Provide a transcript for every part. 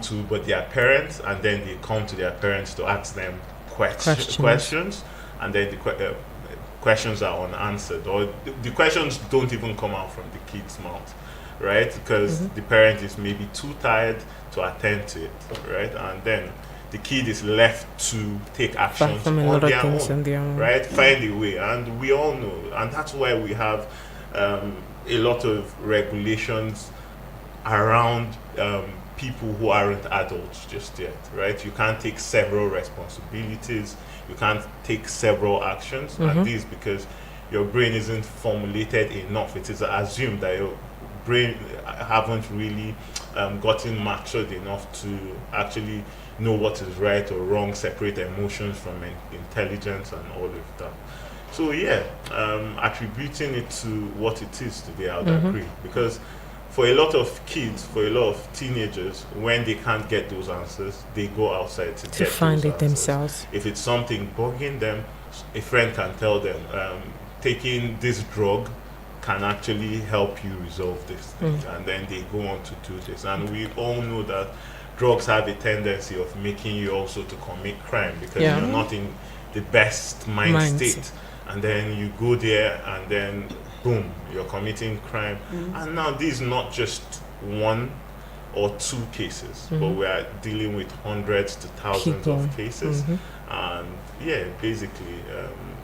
to but their parents, and then they come to their parents to ask them questions, and then the questions are unanswered, or the questions don't even come out from the kid's mouth, right? Because the parent is maybe too tired to attend to it, right? And then the kid is left to take actions on their own, right? Find a way, and we all know, and that's why we have a lot of regulations around people who aren't adults just yet, right? You can't take several responsibilities, you can't take several actions, and this because your brain isn't formulated enough. It is assumed that your brain haven't really gotten matured enough to actually know what is right or wrong, separate emotions from intelligence and all of that. So yeah, attributing it to what it is today, I would agree, because for a lot of kids, for a lot of teenagers, when they can't get those answers, they go outside to get find those it answers themselves. If it's something bugging them, a friend can tell them, taking this drug can actually help you resolve this thing, and then they go on to do this. And we all know that drugs have a tendency of making you also to commit crime, because you're not in the best mind state, and then you go there and then boom, you're committing crime. And now this is not just one or two cases, but we are dealing with hundreds to thousands of cases. And yeah, basically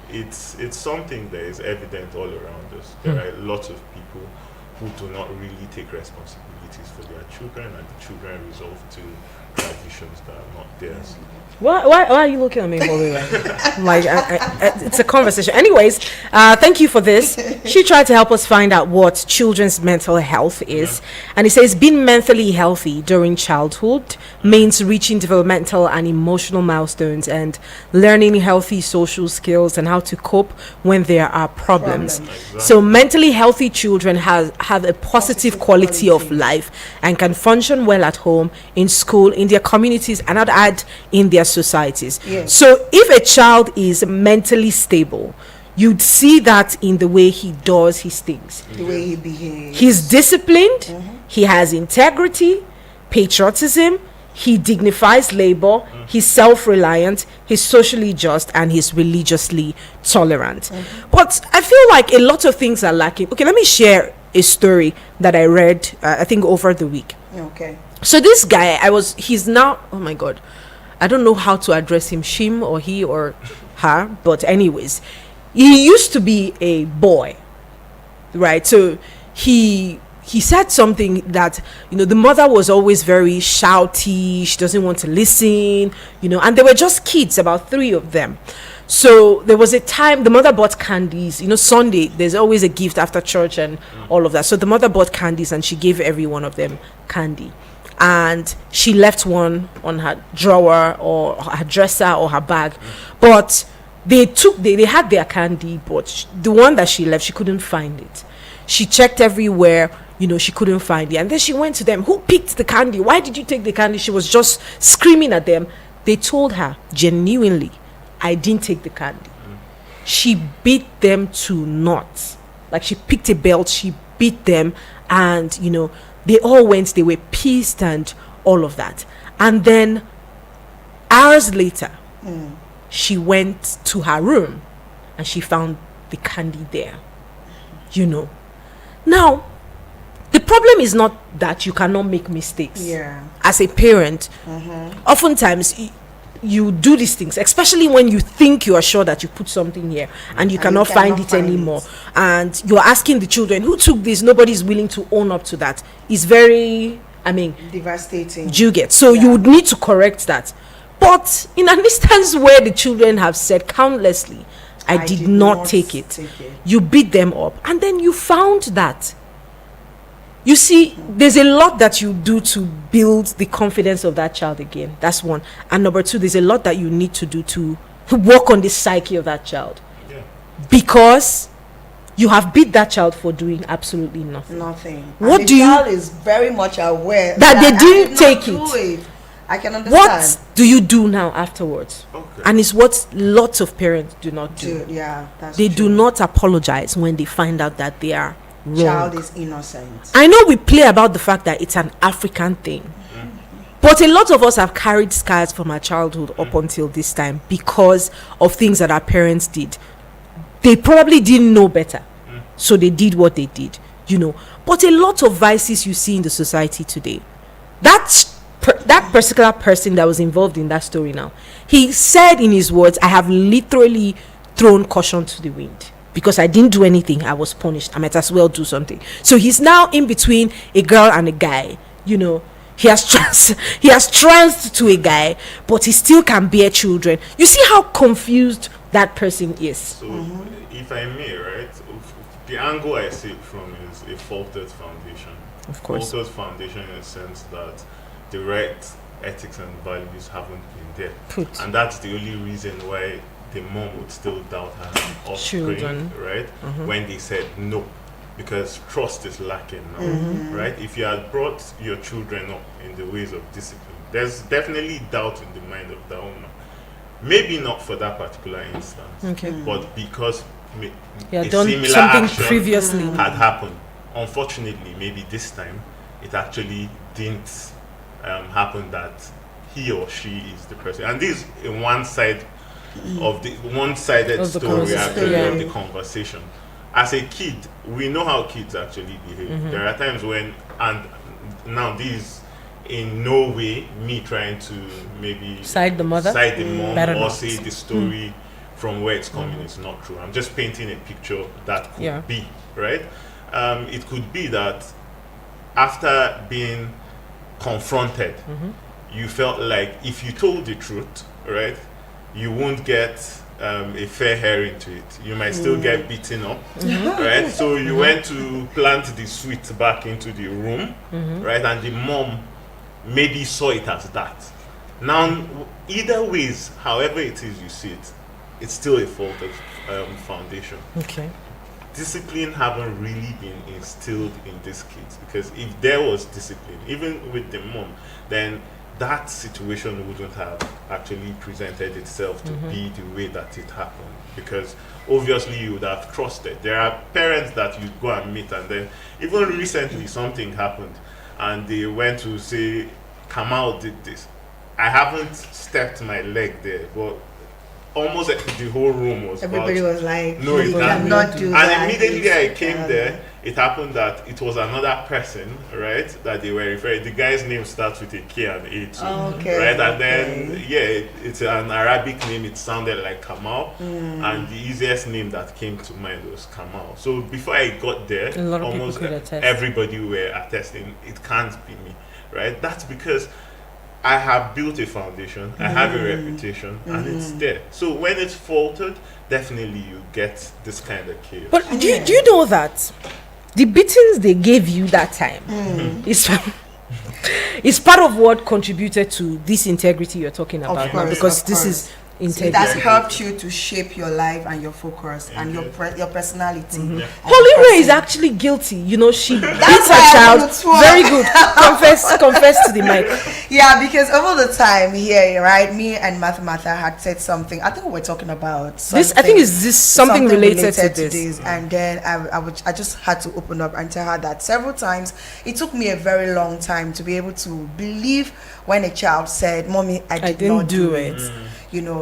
it's something that is evident all around us. There are lots of people who do not really take responsibilities for their children, and the children resort to traditions that are not theirs. Why are you looking at me, Holy? Like, it's a conversation. Anyways, thank you for this. She tried to help us find out what children's mental health is. And it says being mentally healthy during childhood means reaching developmental and emotional milestones and learning healthy social skills and how to cope when there are problems. Exactly. So mentally healthy children have a positive quality of life and can function well at home, in school, in their communities, and I'd add in their societies. Yes. So if a child is mentally stable, you'd see that in the way he does his things. The way he behaves. He's disciplined, he has integrity, patriotism, he dignifies labor, he's self-reliant, he's socially just, and he's religiously tolerant. But I feel like a lot of things are lacking. Okay, let me share a story that I read, I think over the week. Okay. So this guy, he's now, oh my God, I don't know how to address him, Shim or he or her, but anyways, he used to be a boy, right? So he said something that, the mother was always very shouty, she doesn't want to listen, and they were just kids, about 3 of them. So there was a time the mother bought candies. Sunday, there's always a gift after church and all of that. So the mother bought candies and she gave every one of them candy. And she left one on her drawer or her dresser or her bag. But they had their candy, but the one that she left, she couldn't find it. She checked everywhere, she couldn't find it. And then she went to them, who picked the candy? Why did you take the candy? She was just screaming at them. They told her, genuinely, I didn't take the candy. She beat them to knots. Like, she picked a belt, she beat them, and, they all went, they were pissed and all of that. And then, hours later, she went to her room and she found the candy there. Now, the problem is not that you cannot make mistakes. Yeah. As a parent, oftentimes you do these things, especially when you think you are sure that you put something here and you cannot find it anymore. And you're asking the children, who took this? Nobody's willing to own up to that. It's very, devastating. Do you get? So you would need to correct that. But in an instance where the children have said countlessly, I did not take it. You beat them up. And then you found that. You see, there's a lot that you do to build the confidence of that child again. That's one. And number 2, there's a lot that you need to do to work on the psyche of that child. Yeah. Because you have beat that child for doing absolutely nothing. What do you... The child is very much aware that they didn't take it. I can understand. What do you do now afterwards? Okay. And it's what lots of parents do not do. They do not apologize when they find out that they are wrong. Child is innocent. I know we play about the fact that it's an African thing, But a lot of us have carried scars from our childhood up until this time because of things that our parents did. They probably didn't know better, so they did what they did, But a lot of vices you see in the society today, that particular person that was involved in that story now, he said in his words, I have literally thrown caution to the wind. Because I didn't do anything, I was punished. I might as well do something. So he's now in between a girl and a guy. He has transed to a guy, but he still can bear children. You see how confused that person is. So, if I may, right, the angle I see it from is a faulted foundation. Of course. Faulted foundation in the sense that the right ethics and values haven't been there. And that's the only reason why the mom would still doubt her offspring, Children. right? When they said no, because trust is lacking now, right? If you had brought your children up in the ways of discipline, there's definitely doubt in the mind of that woman. Maybe not for that particular instance, but because a done similar something action previously had happened. Unfortunately, maybe this time it actually didn't happen that he or she is the person. And this is in one side of the one-sided story actually of the conversation. As a kid, we know how kids actually behave. There are times when, and now this in no way me trying to maybe side the mom or not say the story from where it's coming is not true. I'm just painting a picture that could be, right? It could be that after being confronted, you felt like if you told the truth, right, you won't get a fair hearing to it. You might still get beaten up, right? So you went to plant the sweet back into the room, right? And the mom maybe saw it as that. Now, either ways, however it is you see it, it's still a faulted foundation. Okay. Discipline haven't really been instilled in these kids, because if there was discipline, even with the mom, then that situation wouldn't have actually presented itself to be the way that it happened, because obviously you would have trusted. There are parents that you go and meet, and then even recently something happened and they went to say Kamal did this. I haven't stepped my leg there, but almost the whole room was everybody was like, no, it cannot do that. And immediately I came there, it happened that it was another person, right, that they were referring. The guy's name starts with a K and A too, right? And then it's an Arabic name. It sounded like Kamal, and the easiest name that came to mind was Kamal. So before I got there, almost everybody were attesting it can't be me, right? That's because I have built a foundation, I have a reputation, and it's there. So when it's faltered, definitely you get this kind of chaos. But do you know that the beatings they gave you that time is part of what contributed to this integrity you're talking about now, because this is integrity. It has helped you to shape your life and your focus and your personality. Holy Ray is actually guilty. She beats her child. Very good. Confess to the mic. Yeah, because over the time here, right, me and Martha had said something. I think we were talking about this. I think is this something related to this. And then I just had to open up and tell her that several times. It took me a very long time to be able to believe when a child said, "Mommy, I didn't not do it."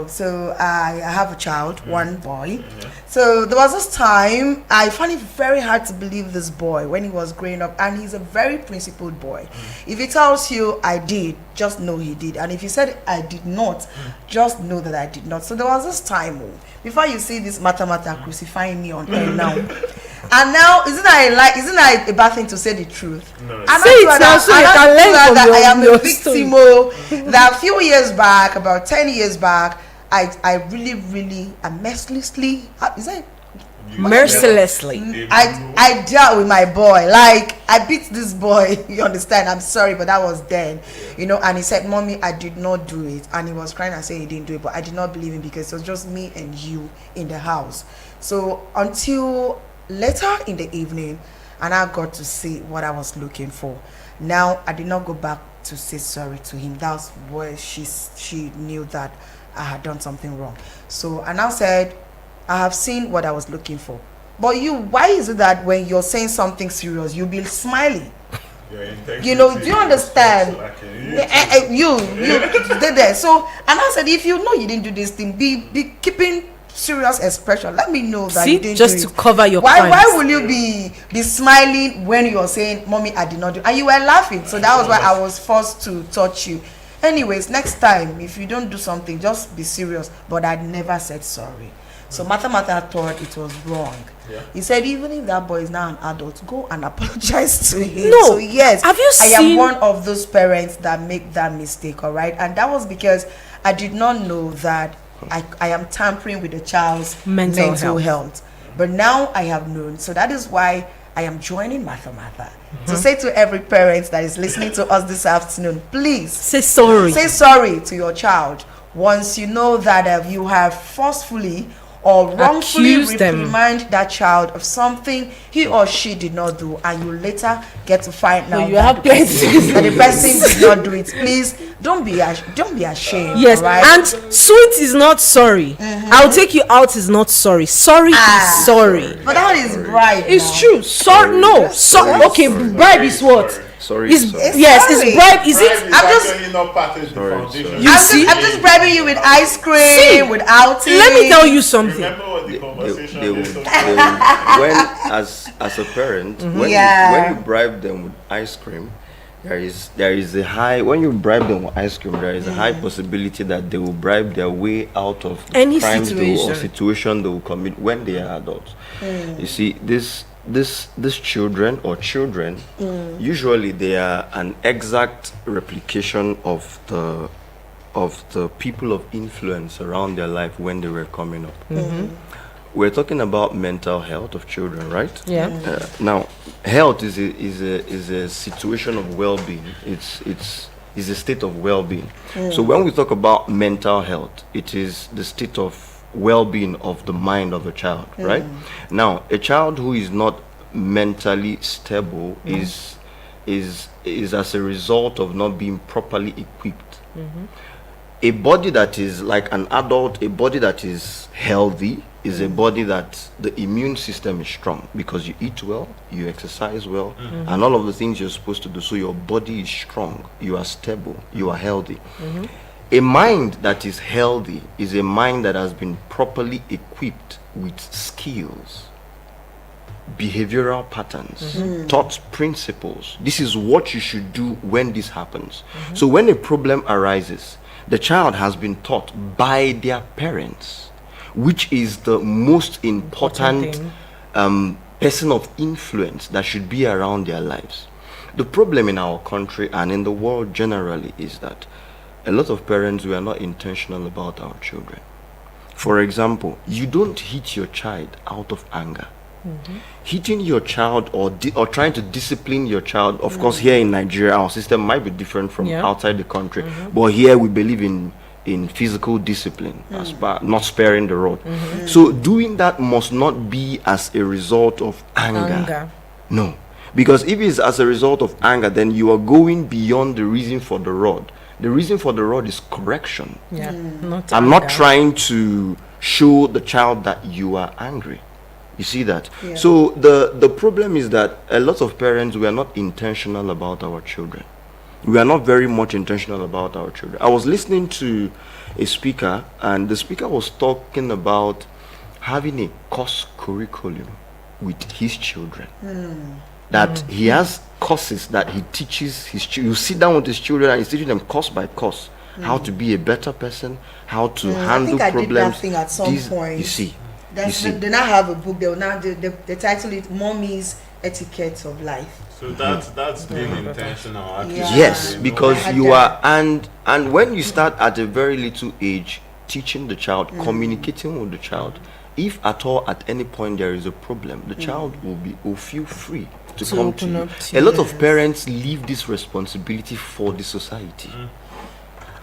So I have a child, one boy. So there was this time I found it very hard to believe this boy when he was growing up, and he's a very principled boy. If he tells you I did, just know he did, and if he said I did not, just know that I did not. So there was this time before you see this Mata crucifying me on air now. And now, isn't that a bad thing to say the truth? No. Say it now so you can learn from I am your a victim. That a few years back, about 10 years back, I really mercilessly, mercilessly, I dealt with my boy. Like, I beat this boy. You understand? I'm sorry, but that was then. And he said, "Mommy, I did not do it." And he was crying and saying he didn't do it, but I did not believe him because it was just me and you in the house. So until later in the evening, and I got to see what I was looking for. Now I did not go back to say sorry to him. That's where she knew that I had done something wrong. So I now said, I have seen what I was looking for. But why is it that when you're saying something serious, you'll be smiling? You know, do you understand? You did that. So, and I said, if you know you didn't do this thing, be keeping serious expression. Let me know that you didn't just do to it. cover your Why will you be smiling when you're saying, "Mommy, I did not do," and you were laughing? So that was why I was forced to touch you. Anyways, next time if you don't do something, just be serious. But I never said sorry. So Martha thought it was wrong. Yeah. He said, even if that boy is now an adult, go and apologize to him. No. So yes, Have you I am seen- one of those parents that make that mistake, all right? And that was because I did not know that I am tampering with the child's Mental health. But now I have known. So that is why I am joining Martha. To say to every parent that is listening to us this afternoon, please say sorry. say sorry to your child once you know that you have forcefully or wrongfully Accuse them. reprimand that child of something he or she did not do, and you later get to find out you that have plenty. that the person did not do it. Please don't be ashamed. Yes, alright? and sweet is not sorry. I'll take you out is not sorry. Sorry is sorry. But that is bribe. It's now. true. Sorry, no. Okay, bribe is what? Sorry. Is sorry. yes, sorry. it's bribe. Is it? I'm just- not part of the Sorry, foundation. sorry. You see? I'm just bribing you with ice cream, See, with outing. Let me tell you something. Remember what the conversation They will, is. when as a parent, when Yeah. you bribe them with ice cream, there is a high, when you bribe them with ice cream, there is a high possibility that they will bribe their way out of Any crimes situation. or situation they will commit when they are adults. You see, these children usually they are an exact replication of the people of influence around their life when they were coming up. We're talking about mental health of children, right? Yeah. Now, health is a situation of well-being. It's a state of well-being. So when we talk about mental health, it is the state of well-being of the mind of a child, right? Now, a child who is not mentally stable is as a result of not being properly equipped. A body that is like an adult, a body that is healthy, is a body that the immune system is strong because you eat well, you exercise well, and all of the things you're supposed to do. So your body is strong, you are stable, you are healthy. A mind that is healthy is a mind that has been properly equipped with skills, behavioral patterns, thoughts, principles. This is what you should do when this happens. So when a problem arises, the child has been taught by their parents, which is the most important person of influence that should be around their lives. The problem in our country and in the world generally is that a lot of parents, we are not intentional about our children. For example, you don't hit your child out of anger. Hitting your child or trying to discipline your child, of course here in Nigeria our system might be different from outside the country, but here we believe in physical discipline, not sparing the rod. So doing that must not be as a result of anger. No, because if it's as a result of anger, then you are going beyond the reason for the rod. The reason for the rod is correction. Yeah. Not I'm not anger. trying to show the child that you are angry. You see that? Yeah. So the problem is that a lot of parents, we are not intentional about our children. We are not very much intentional about our children. I was listening to a speaker, and the speaker was talking about having a course curriculum with his children. That he has courses that he teaches his children. You sit down with his children and he's teaching them course by course how to be a better person, how to handle I think problems. I did that thing at some point. You see. They now have a book. They will now they title it "Mommy's Etiquette of Life." So that's being intentional. Actually. Yeah. Yes, I because had you that. are and when you start at a very little age teaching the child, communicating with the child, if at all at any point there is a problem, the child will feel free to come to open you. up to A you. lot of parents leave this responsibility for the society.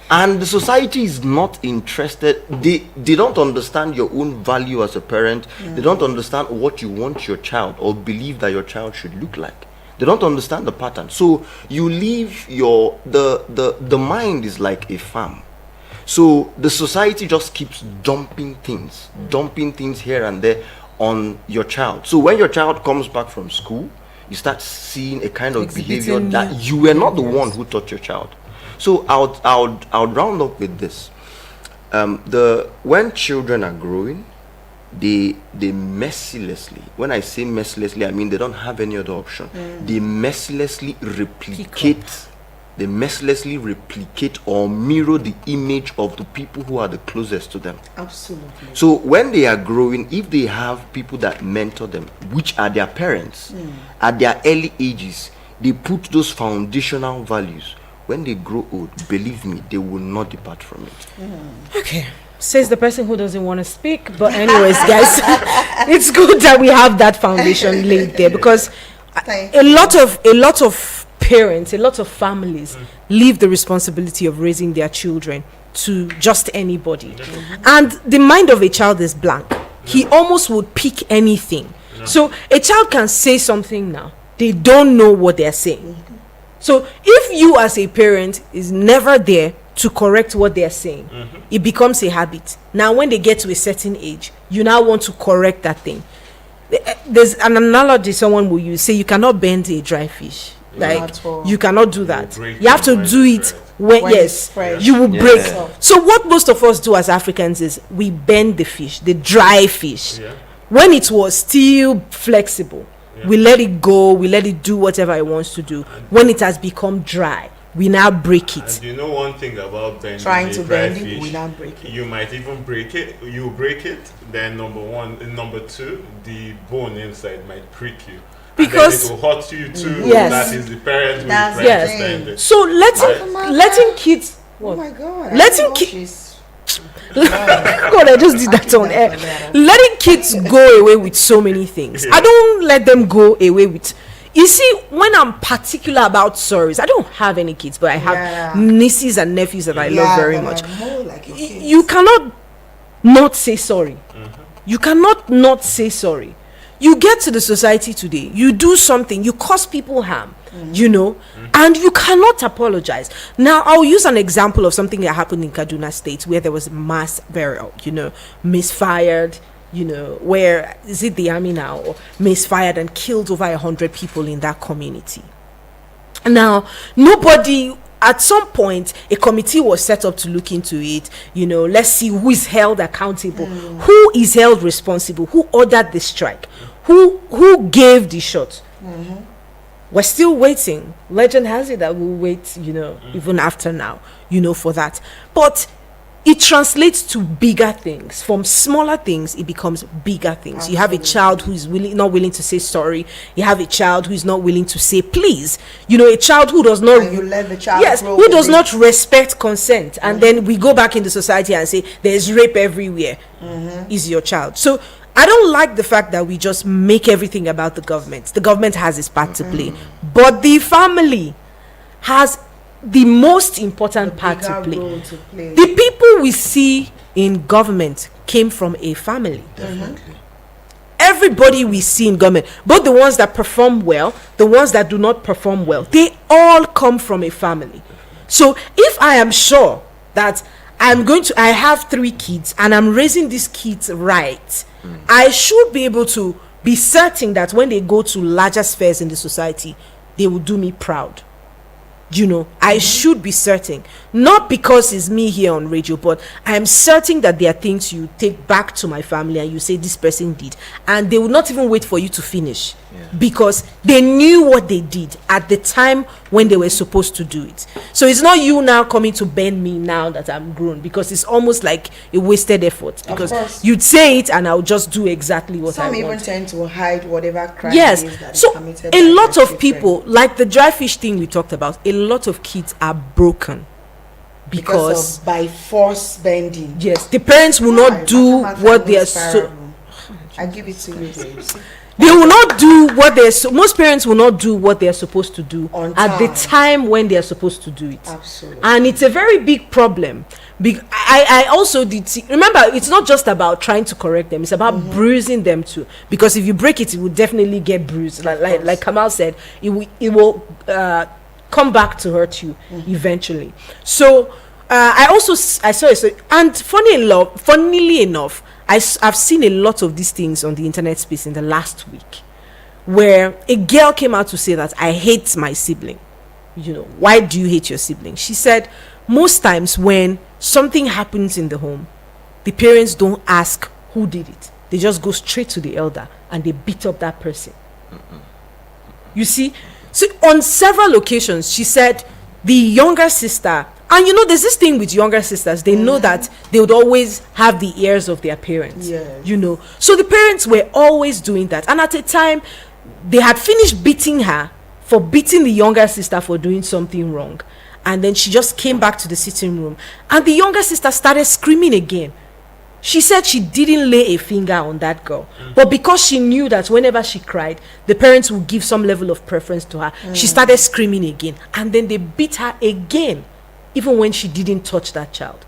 And the society is not interested. They don't understand your own value as a parent. They don't understand what you want your child or believe that your child should look like. They don't understand the pattern. So you leave the mind is like a farm. So the society just keeps dumping things here and there on your child. So when your child comes back from school, you start seeing a kind of Exhibiting behavior that you were not the one who taught your child. So I'll round up with this. When children are growing, they mercilessly, when I say mercilessly, I mean they don't have any other option. They mercilessly replicate or mirror the image of the people who are the closest to them. Absolutely. So when they are growing, if they have people that mentor them, which are their parents, at their early ages, they put those foundational values. When they grow old, believe me, they will not depart from it. Okay. Says the person who doesn't want to speak. But anyways, guys, it's good that we have that foundation laid there, because a lot of parents, a lot of families leave the responsibility of raising their children to just anybody. And the mind of a child is blank. He almost would pick anything. So a child can say something now. They don't know what they're saying. So if you as a parent is never there to correct what they're saying, it becomes a habit. Now when they get to a certain age, you now want to correct that thing. There's an analogy someone will use. Say you cannot bend a dry fish. Like you cannot do that. You have to do it when you will break. So what most of us do as Africans is we bend the fish, the dry fish. When it was still flexible, we let it go, we let it do whatever it wants to do. When it has become dry, we now break it. And you know one thing about bending Trying to bend fish, it, we now break it. You might even break it. You break it. Then number two, the bone inside might prick you. Because and then it will hurt you too. Yes. That is the parent who That's is the trying to thing. bend it. so letting kids Oh my God. Letting God, I just did that on air. Letting kids go away with so many things. I don't let them go away with. You see, when I'm particular about sorries, I don't have any kids, but I have nieces and nephews that I love very much. You cannot not say sorry. You cannot not say sorry. You get to the society today, you do something, you cause people harm, you know, and you cannot apologize. Now, I'll use an example of something that happened in Kaduna State where there was mass burial, you know, misfired, you know, where is it the army now, or misfired and killed over 100 people in that community. Now, nobody, at some point, a committee was set up to look into it. You know, let's see who is held accountable, who is held responsible, who ordered the strike, who gave the shot. We're still waiting. Legend has it that we'll wait, you know, even after now, you know, for that. But it translates to bigger things. From smaller things, it becomes bigger things. Absolutely. You have a child who is not willing to say sorry. You have a child who is not willing to say please. You know, a child who does not. And you let the child grow who does not respect consent. And then we go back into society and say there's rape everywhere. Is your child. So I don't like the fact that we just make everything about the government. The government has its part to play, but the family has the most important part to play. The people we see in government came from a family. Definitely. Everybody we see in government, both the ones that perform well, the ones that do not perform well, they all come from a family. So if I am sure that I have 3 kids and I'm raising these kids right, I should be able to be certain that when they go to larger spheres in the society, they will do me proud. You know, I should be certain, not because it's me here on radio, but I'm certain that there are things you take back to my family and you say this person did, and they will not even wait for you to finish because they knew what they did at the time when they were supposed to do it. So it's not you now coming to bend me now that I'm grown, because it's almost like a wasted effort, because you'd say it and I'll just do exactly what I want. Some even tend to hide whatever crime yes is that so is committed a by lot their of people, children. like the dry fish thing we talked about, a lot of kids are broken because of by force bending. yes, the parents will not do what they are so I give it to you, babes. they will not do what they're most parents will not do what they're supposed to do On at the time. time when they're supposed to do it. Absolutely. And it's a very big problem. I also did see, remember, it's not just about trying to correct them, it's about bruising them too, because if you break it, it will definitely get bruised, like Kamal said, it will come back to hurt you eventually. So I saw it, and funnily enough, I've seen a lot of these things on the internet space in the last week, where a girl came out to say that I hate my sibling. You know, why do you hate your sibling? She said most times when something happens in the home, the parents don't ask who did it. They just go straight to the elder and they beat up that person. You see? So on several occasions, she said the younger sister, and you know, there's this thing with younger sisters, they know that they would always have the ears of their parents. Yes. You know, so the parents were always doing that. And at a time, they had finished beating her for beating the younger sister for doing something wrong. And then she just came back to the sitting room. And the younger sister started screaming again. She said she didn't lay a finger on that girl. But because she knew that whenever she cried, the parents would give some level of preference to her, she started screaming again. And then they beat her again, even when she didn't touch that child.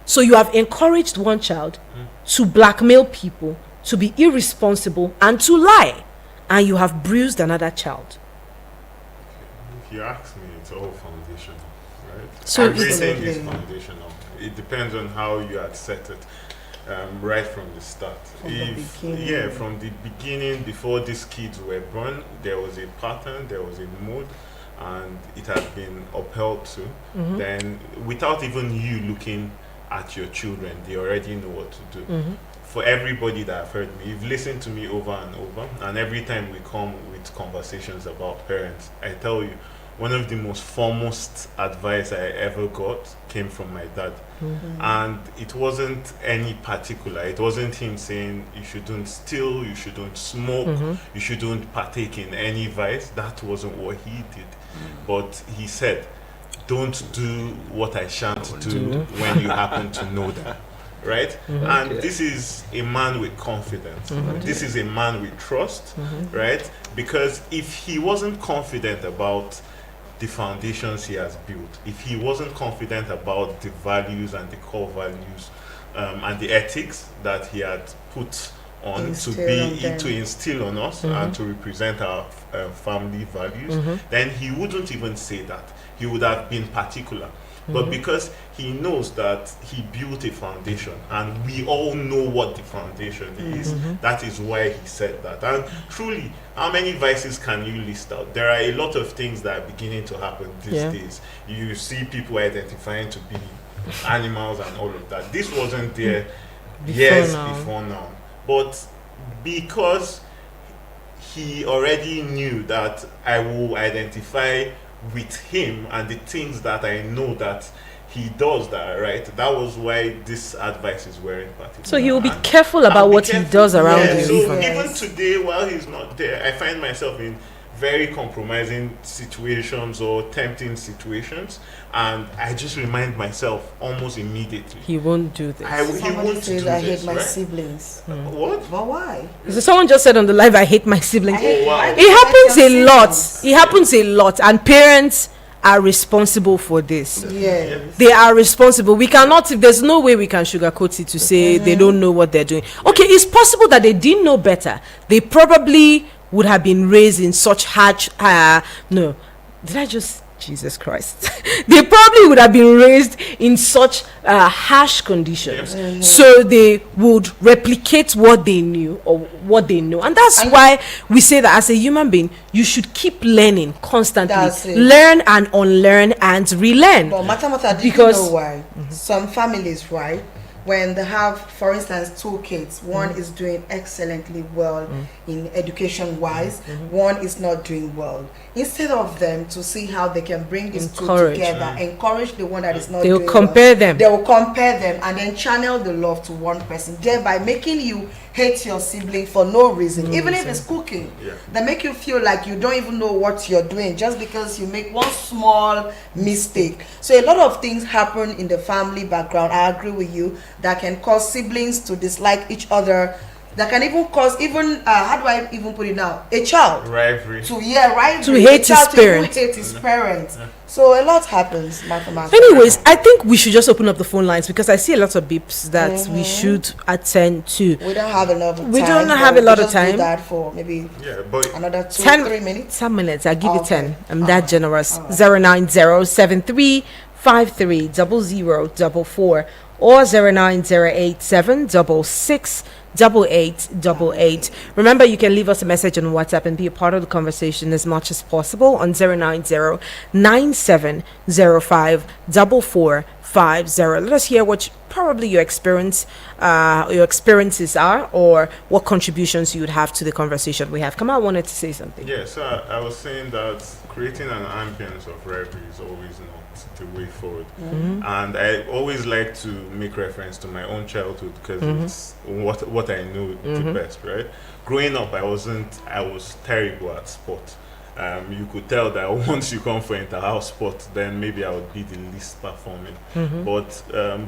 So you have encouraged one child to blackmail people, to be irresponsible, and to lie. And you have bruised another child. If you ask me, it's all foundational, right? So everything is Absolutely. foundational. It depends on how you had set it right from the start. From the beginning. Yeah, from the beginning, before these kids were born, there was a pattern, there was a mood, and it had been upheld to. Then, without even you looking at your children, they already know what to do. For everybody that have heard me, you've listened to me over and over, and every time we come with conversations about parents, I tell you, one of the most foremost advice I ever got came from my dad. And it wasn't any particular. It wasn't him saying you shouldn't steal, you shouldn't smoke, you shouldn't partake in any vice. That wasn't what he did. But he said, don't do what I shan't do when you happen to know that. Right? And this is a man with confidence. This is a man with trust, right? Because if he wasn't confident about the foundations he has built, if he wasn't confident about the values and the core values and the ethics that he had put on to instill on us and to represent our family values, then he wouldn't even say that. He would have been particular. But because he knows that he built a foundation and we all know what the foundation is, that is why he said that. And truly, how many vices can you list out? There are a lot of things that are beginning to happen these days. You see people identifying to be animals and all of that. This wasn't there before now. But because he already knew that I will identify with him and the things that I know that he does that, right? That was why this advice is very particular. So he will be careful about what he does around you. So even today, while he's not there, I find myself in very compromising situations or tempting situations, and I just remind myself almost immediately. He won't do this. He won't says do I this, hate my right? siblings. What? But why? So someone just said on the live, I hate my siblings. I hate- wow. I It don't happens like a your lot. siblings. It happens a lot, and parents are responsible for this. Yes. They are responsible. We cannot, there's no way we can sugarcoat it to say they don't know what they're doing. Okay, it's possible that they didn't know better. They probably would have been raised in such harsh, no, did I just, Jesus Christ. They probably would have been raised in such harsh conditions. So they would replicate what they knew or what they know. And that's why we say that as a human being, you should keep learning constantly. That's it. Learn and unlearn and relearn. But Matamata, do you Because- know why? Some families, right, when they have, for instance, two kids, one is doing excellently well in education wise, one is not doing well. Instead of them to see how they can bring these two Encourage. together, encourage the one that is not They will doing compare well. them. They will compare them and then channel the love to one person, thereby making you hate your sibling for no reason, even if it's cooking. Yeah. They make you feel like you don't even know what you're doing just because you make one small mistake. So a lot of things happen in the family background, I agree with you, that can cause siblings to dislike each other, that can even cause even how do I even put it now, a child Rivalry. to rivalry, To hate a child his to even parents. hate his parents. So a lot happens, mathematics. Anyways, I think we should just open up the phone lines because I see a lot of beeps that we should attend to. we don't have a lot of time. We don't but have a we'll lot of just do time. that for maybe Yeah, but another 2 10 3 minutes. 10 minutes. I'll give you Okay. 10. I'm that generous. 09073530044 or 0908766 8888. Remember, you can leave us a message on WhatsApp and be a part of the conversation as much as possible on 090-9705-4450. Let us hear what probably your experiences are, or what contributions you would have to the conversation we have. Kamal wanted to say something. Yeah, so I was saying that creating an ambience of rivalry is always not the way forward. And I always like to make reference to my own childhood because it's what I know the best, right? Growing up, I was terrible at sport. You could tell that once you come for inter-house sport, then maybe I would be the least performing. But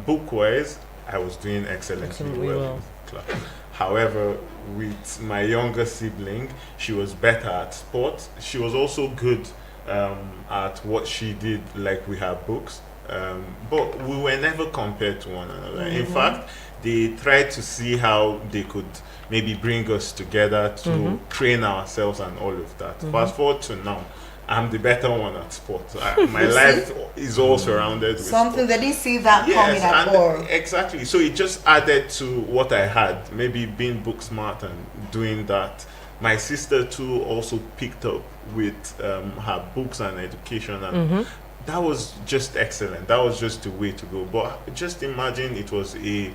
book-wise, I was doing excellently well in class. However, with my younger sibling, she was better at sport. She was also good at what she did, like with her books. But we were never compared to one another. In fact, they tried to see how they could maybe bring us together to train ourselves and all of that. Fast forward to now, I'm the better one at sports. My life is all surrounded with something sport. they didn't see that coming at all. Exactly. So it just added to what I had, maybe being book smart and doing that. My sister too also picked up with her books and education, and that was just excellent. That was just the way to go. But just imagine it was a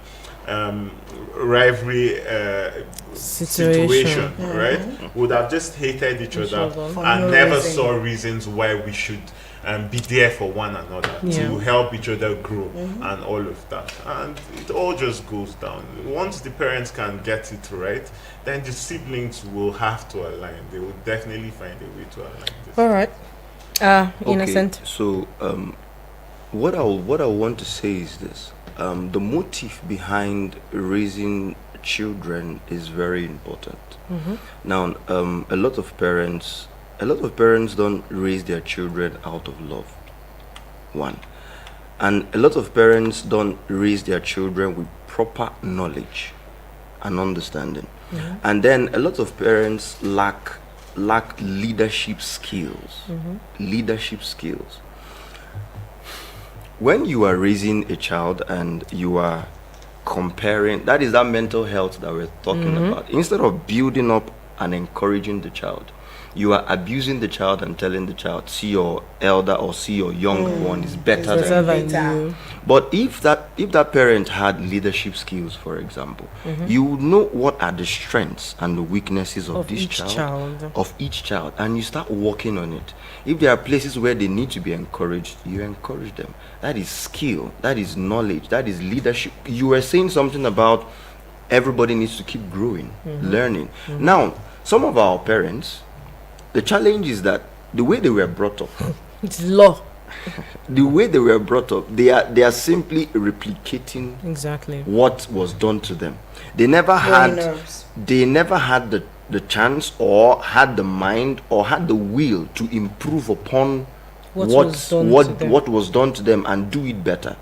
rivalry situation, right? Would have just hated each other and never saw reasons why we should be there for one another to help each other grow and all of that. And it all just goes down. Once the parents can get it right, then the siblings will have to align. They will definitely find a way to align this. All right. Innocent. Okay, so what I want to say is this: the motive behind raising children is very important. Now, a lot of parents don't raise their children out of love. One, and a lot of parents don't raise their children with proper knowledge and understanding. And then a lot of parents lack leadership skills. Leadership skills. When you are raising a child and you are comparing, that is that mental health that we're talking about. Instead of building up and encouraging the child, you are abusing the child and telling the child, see your elder or see your young one is better than you. But if that parent had leadership skills, for example, you would know what are the strengths and the weaknesses of this each of each child, and you start working on it. If there are places where they need to be encouraged, you encourage them. That is skill, that is knowledge, that is leadership. You were saying something about everybody needs to keep growing, learning. Now, some of our parents, the challenge is that the way they were brought up, it's law. The way they were brought up, they are simply replicating exactly what was done to them. They never had the chance or had the mind or had the will to improve upon what was done to them and do it better.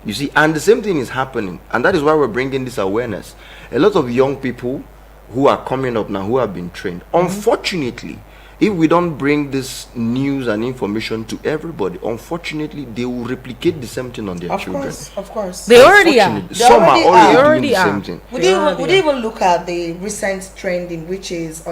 You see, and the same thing is happening, and that is why we're bringing this awareness. A lot of young people who are coming up now, who have been trained, unfortunately, if we don't bring this news and information to everybody, unfortunately, they will replicate the same thing on their children. Of course. They already are. Some are already doing the same thing. Would you even look at the recent trend in which is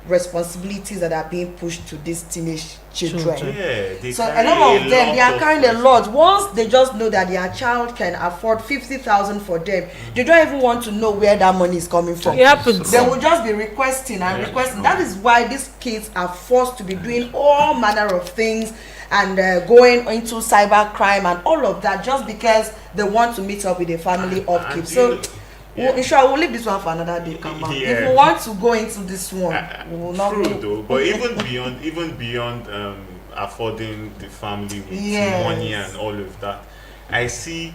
responsibilities that are being pushed to these teenage children? Yeah, so a lot of them, they are carrying a lot. Once they just know that their child can afford 50,000 for them, they don't even want to know where that money is coming from. It happens. They will just be requesting and requesting. That is why these kids are forced to be doing all manner of things and going into cyber crime and all of that just because they want to meet up with a family upkeep. So we'll leave this one for another day. If we want to go into this one, we will not go. Though, but even beyond affording the family with money and all of that, I see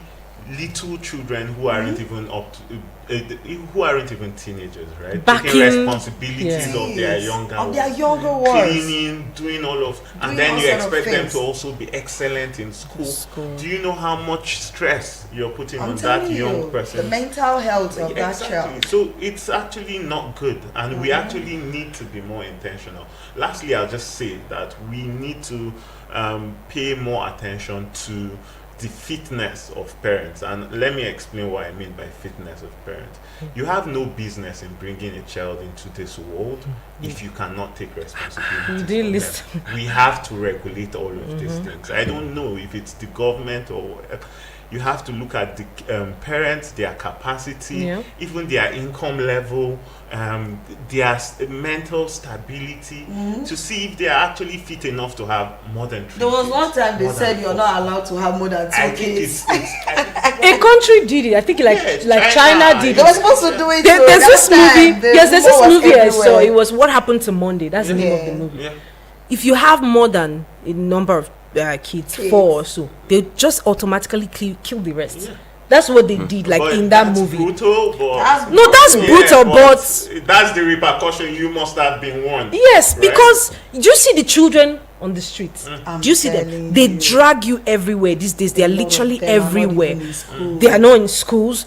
little children who aren't even who aren't even teenagers, right? Taking responsibilities of their younger ones, cleaning, doing all of, and then you expect them to also be excellent in school. Do you know how much stress you're putting on that young person? The mental health of that child. So it's actually not good, and we actually need to be more intentional. Lastly, I'll just say that we need to pay more attention to the fitness of parents, and let me explain what I mean by fitness of parents. You have no business in bringing a child into this world if you cannot take responsibility for them. We have to regulate all of these things. I don't know if it's the government or you have to look at the parents, their capacity, even their income level, their mental stability, to see if they are actually fit enough to have more than 3 There was kids, one time they said you're not allowed to have more than 2 kids. A country did it. I think like China did They were it. supposed to do it. There's this movie. Yes, there's this movie I saw. everywhere. It was What Happened to Monday. That's the name of the movie. Yeah. If you have more than a number of kids, 4 or so, they just automatically kill the rest. Yeah. That's what they did, like But in that that's movie. brutal, but That's brutal, but that's the repercussion. You must have been warned. yes, right? because do you see the children on the streets? I'm Do you see them? telling They you. drag you everywhere these days. They are A lot of literally them are not everywhere. even in school. They are not in schools.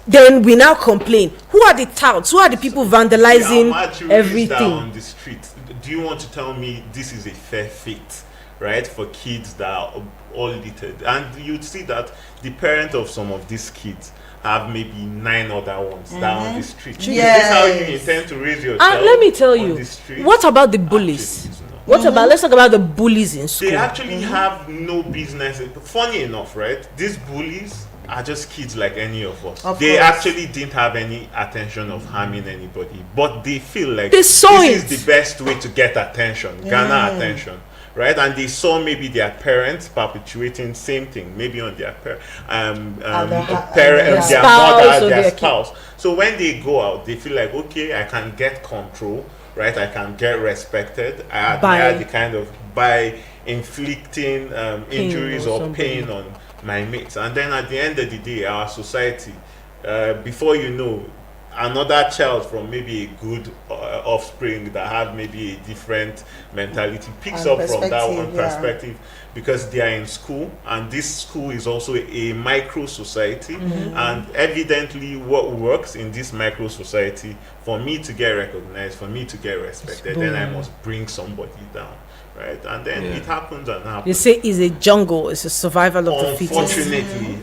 Then we now complain. Who are the touts? Who are the people vandalizing everything? On the street. Do you want to tell me this is a fair fate, right, for kids that are all littered? And you'd see that the parent of some of these kids have maybe 9 other ones that are on the street. Is this how you Yes. intend to raise your child? Let me tell on you. the street? What about the bullies? Actually, it's not. What about? Let's talk about the bullies in school. They actually have no business. Funny enough, right? These bullies are just kids like any of us. They course. actually didn't have any attention of harming anybody, but they feel like They saw this it. is the best way to get attention, garner attention, right? And they saw maybe their parents perpetuating same thing, maybe on their their their spouse mother, or their their spouse. So when they go out, they feel like, okay, I can get control, right? I can get respected. I admire the kind of by inflicting injuries or or somebody. pain on my mates. And then at the end of the day, our society, before you know, another child from maybe a good offspring that have maybe a different mentality picks And up from that one perspective, yeah. perspective, because they are in school, and this school is also a micro society, and evidently what works in this micro society, for me to get recognized, for me to get respected, then I must bring somebody down, right? And then it happens and happens. They say it's a jungle. It's a survival of the fittest.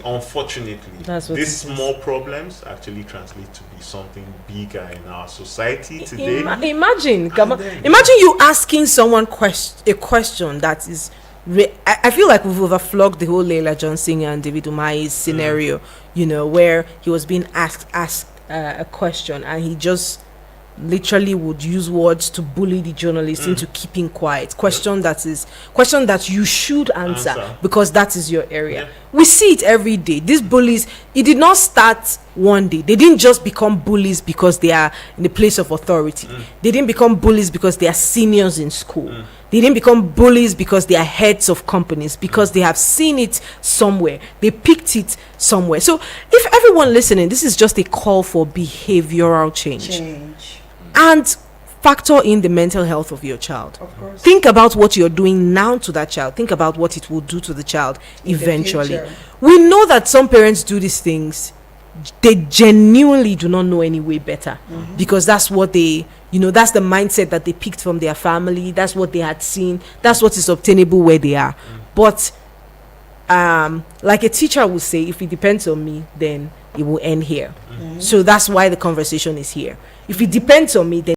Unfortunately, That's what these it is. small problems actually translate to be something bigger in our society today. Imagine you asking someone a question that is. I feel like we've overflogged the whole Leila Johnson and David Umahi's scenario, where he was being asked a question and he just literally would use words to bully the journalist into keeping quiet. Question that you should answer because that is your area. Yeah. We see it every day. These bullies, it did not start one day. They didn't just become bullies because they are in the place of authority. They didn't become bullies because they are seniors in school. They didn't become bullies because they are heads of companies, because they have seen it somewhere. They picked it somewhere. So if everyone listening, this is just a call for behavioral change. And factor in the mental health of your child. Of course. Think about what you're doing now to that child. Think about what it will do to the child eventually. future. We know that some parents do these things. They genuinely do not know any way better because that's what they, that's the mindset that they picked from their family. That's what they had seen. That's what is obtainable where they are. But like a teacher would say, if it depends on me, then it will end here. So that's why the conversation is here. If it depends on me, then